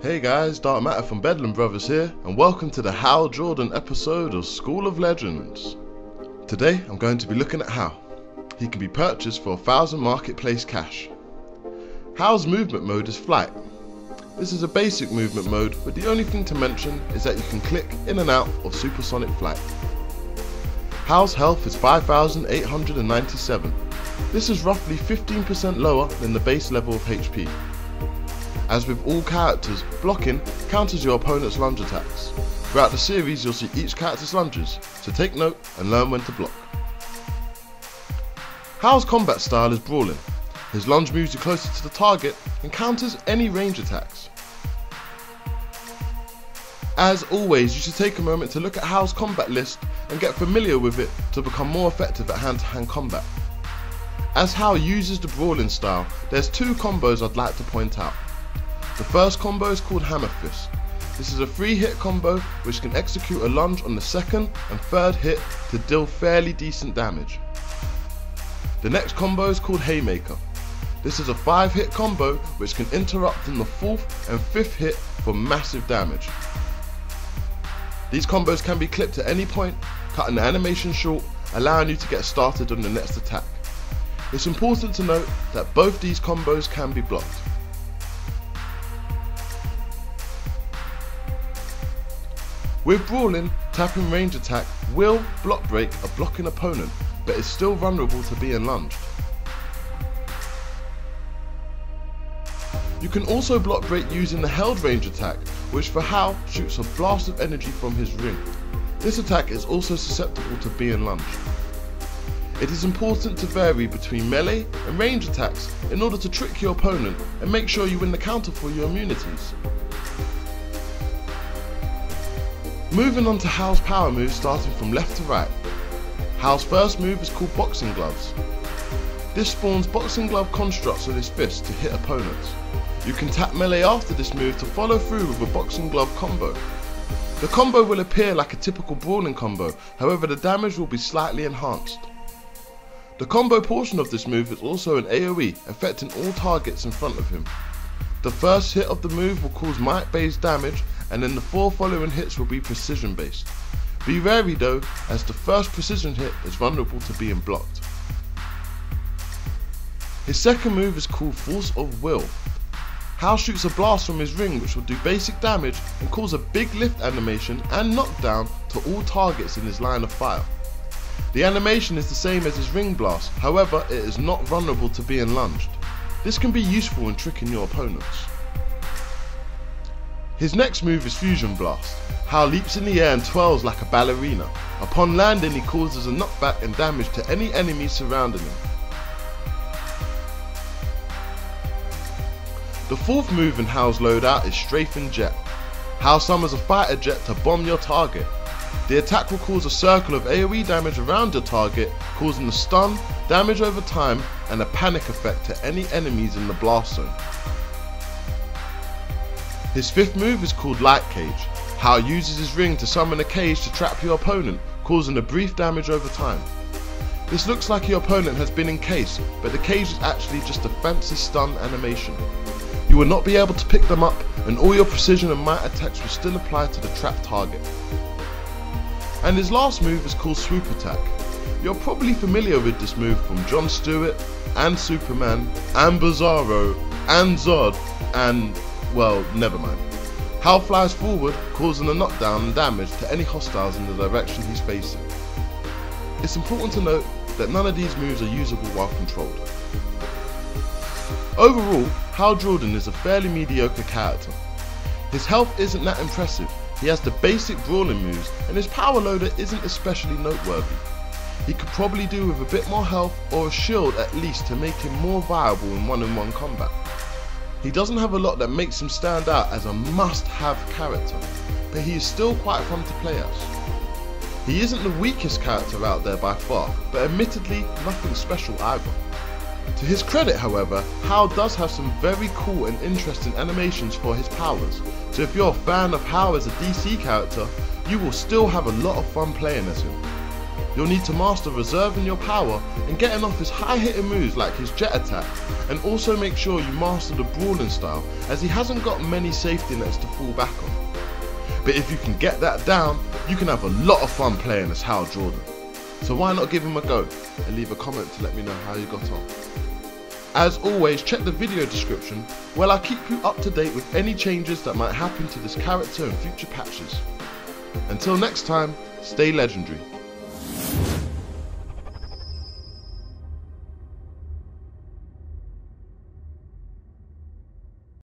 Hey guys, DarkMata from Bedlam Brothers here, and welcome to the Hal Jordan episode of School of Legends. Today I'm going to be looking at Hal. He can be purchased for 1,000 marketplace cash. Hal's movement mode is flight. This is a basic movement mode, but the only thing to mention is that you can click in and out of supersonic flight. Hal's health is 5,897. This is roughly 15% lower than the base level of HP. As with all characters, blocking counters your opponent's lunge attacks. Throughout the series you'll see each character's lunges, so take note and learn when to block. Hal's combat style is brawling. His lunge moves you closer to the target and counters any range attacks. As always, you should take a moment to look at Hal's combat list and get familiar with it to become more effective at hand-to-hand combat. As Hal uses the brawling style, there's two combos I'd like to point out. The first combo is called Hammer Fist. This is a 3-hit combo which can execute a lunge on the second and third hit to deal fairly decent damage. The next combo is called Haymaker. This is a 5-hit combo which can interrupt in the 4th and 5th hit for massive damage. These combos can be clipped at any point, cutting the animation short, allowing you to get started on the next attack. It's important to note that both these combos can be blocked. With brawling, tapping range attack will block break a blocking opponent, but is still vulnerable to being lunged. You can also block break using the held range attack, which for Hal shoots a blast of energy from his ring. This attack is also susceptible to being lunged. It is important to vary between melee and range attacks in order to trick your opponent and make sure you win the counter for your immunities. Moving on to Hal's power moves starting from left to right. Hal's first move is called Boxing Gloves. This spawns boxing glove constructs on his fist to hit opponents. You can tap melee after this move to follow through with a boxing glove combo. The combo will appear like a typical brawling combo, however the damage will be slightly enhanced. The combo portion of this move is also an AoE, affecting all targets in front of him. The first hit of the move will cause might based damage, and then the 4 following hits will be precision based. Be wary though, as the first precision hit is vulnerable to being blocked. His second move is called Force of Will. Hal shoots a blast from his ring which will do basic damage and cause a big lift animation and knockdown to all targets in his line of fire. The animation is the same as his ring blast, however it is not vulnerable to being lunged. This can be useful in tricking your opponents. His next move is Fusion Blast. Hal leaps in the air and twirls like a ballerina. Upon landing he causes a knockback and damage to any enemies surrounding him. The fourth move in Hal's loadout is Strafing Jet. Hal summons a fighter jet to bomb your target. The attack will cause a circle of AoE damage around your target, causing a stun, damage over time, and a panic effect to any enemies in the blast zone. His fifth move is called Light Cage. Hal uses his ring to summon a cage to trap your opponent, causing a brief damage over time. This looks like your opponent has been encased, but the cage is actually just a fancy stun animation. You will not be able to pick them up, and all your precision and might attacks will still apply to the trapped target. And his last move is called Swoop Attack. You're probably familiar with this move from Jon Stewart, and Superman, and Bizarro, and Zod, and, well, never mind. Hal flies forward, causing a knockdown and damage to any hostiles in the direction he's facing. It's important to note that none of these moves are usable while controlled. Overall, Hal Jordan is a fairly mediocre character. His health isn't that impressive, he has the basic brawling moves, and his power loader isn't especially noteworthy. He could probably do with a bit more health or a shield at least to make him more viable in one-on-one combat. He doesn't have a lot that makes him stand out as a must-have character, but he is still quite fun to play as. He isn't the weakest character out there by far, but admittedly nothing special either. To his credit however, Hal does have some very cool and interesting animations for his powers, so if you're a fan of Hal as a DC character, you will still have a lot of fun playing as him. You'll need to master reserving your power and getting off his high hitting moves like his jet attack, and also make sure you master the brawling style, as he hasn't got many safety nets to fall back on. But if you can get that down, you can have a lot of fun playing as Hal Jordan. So why not give him a go and leave a comment to let me know how you got on. As always, check the video description where I'll keep you up to date with any changes that might happen to this character in future patches. Until next time, stay legendary.